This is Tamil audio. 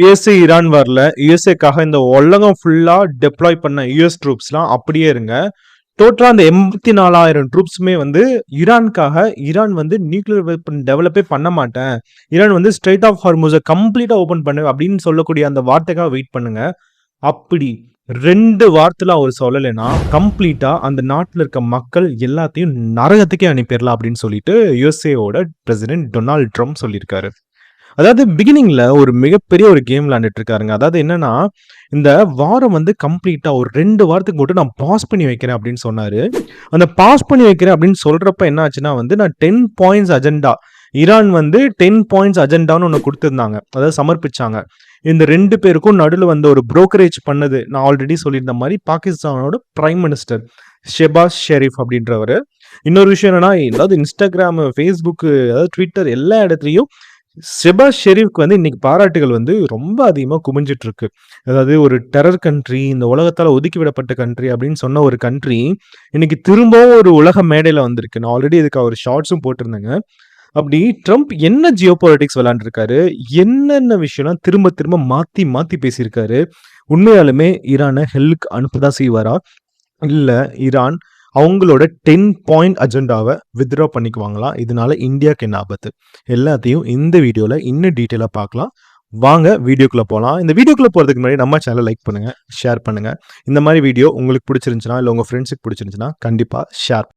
யுஎஸ்ஏ ஈரான் வார்ல யுஎஸ்ஏக்காக இந்த உலகம் ஃபுல்லா டெப்ளாய் பண்ண யுஎஸ் ட்ரூப்ஸ்லாம் அப்படியே இருங்க. டோட்டலா அந்த 84,000 ட்ரூப்ஸுமே வந்து ஈரான் வந்து நியூக்ளியர் வெப்பன் டெவலப்பே பண்ண மாட்டேன். ஈரான் வந்து ஸ்ட்ரெய்ட் ஆஃப் ஹார்முஸை கம்ப்ளீட்டா ஓப்பன் பண்ணு அப்படின்னு சொல்லக்கூடிய அந்த வார்த்தைக்காக வெயிட் பண்ணுங்க. அப்படி 2 வார்த்தைல அவர் சொல்லலைன்னா, கம்ப்ளீட்டா அந்த நாட்டுல இருக்க மக்கள் எல்லாத்தையும் நரகத்துக்கே அனுப்பிறலாம் அப்படின்னு சொல்லிட்டு யுஎஸ்ஏவோட பிரசிடென்ட் டொனால்ட் ட்ரம்ப் சொல்லியிருக்காரு. அதாவது பிகினிங்ல ஒரு மிகப்பெரிய ஒரு கேம் விளையாண்டுட்டு இருக்காருங்க. அதாவது என்னன்னா, இந்த வாரம் வந்து கம்ப்ளீட்டா ஒரு 2 வாரத்துக்கு மட்டும் நான் பாஸ் பண்ணி வைக்கிறேன் அப்படின்னு சொன்னாரு. அந்த பாஸ் பண்ணி வைக்கிறேன் அப்படின்னு சொல்றப்ப என்ன ஆச்சுன்னா வந்து, நான் 10 பாயிண்ட்ஸ் அஜெண்டா ஈரான் வந்து 10 பாயிண்ட்ஸ் அஜெண்டான்னு ஒண்ணு குடுத்திருந்தாங்க. அதாவது சமர்ப்பிச்சாங்க. இந்த 2 பேருக்கும் நடுவுல வந்து ஒரு புரோக்கரேஜ் பண்ணது, நான் ஆல்ரெடி சொல்லியிருந்த மாரி பாகிஸ்தானோட பிரைம் மினிஸ்டர் ஷெபாஸ் ஷெரீப் அப்படின்றவரு. இன்னொரு விஷயம் என்னன்னா, அதாவது Instagram, Facebook, அதாவது Twitter எல்லா இடத்துலயும் ஷெபாஸ் ஷெரீஃப்க்கு வந்து இன்னைக்கு பாராட்டுகள் வந்து ரொம்ப அதிகமா குமிஞ்சிட்டு இருக்கு. அதாவது ஒரு டெரர் கண்ட்ரி, இந்த உலகத்தால ஒதுக்கி விடப்பட்ட கண்ட்ரி அப்படின்னு சொன்ன ஒரு கண்ட்ரி, இன்னைக்கு திரும்பவும் ஒரு உலக மேடையில வந்திருக்கு. நான் ஆல்ரெடி இதுக்கு ஒரு ஷார்ட்ஸும் போட்டிருந்தேங்க. அப்படி ட்ரம்ப் என்ன ஜியோ பாலிடிக்ஸ் விளையாண்டுருக்காரு, என்னென்ன விஷயம்லாம் திரும்ப திரும்ப மாத்தி மாத்தி பேசியிருக்காரு. உண்மையாலுமே ஈரானை ஹெல்லுக்கு அனுப்பதான் செய்வாரா? இல்ல ஈரான் அவங்களோட 10 பாயிண்ட் அஜெண்டாவை வித்ட்ரா பண்ணிக்குவாங்களா? இதனால இந்தியாக்கு என்ன ஆபத்து? எல்லாத்தையும் இந்த வீடியோல இன்னும் டீட்டெயிலா பார்க்கலாம். வாங்க வீடியோக்குள்ள போலாம். இந்த வீடியோக்குள்ள போறதுக்கு முன்னாடி நம்ம சேனலை லைக் பண்ணுங்க, ஷேர் பண்ணுங்க. இந்த மாதிரி வீடியோ உங்களுக்கு பிடிச்சிருந்துச்சுன்னா, இல்ல உங்க ஃப்ரெண்ட்ஸுக்கு பிடிச்சிருந்துச்சுன்னா கண்டிப்பா ஷேர்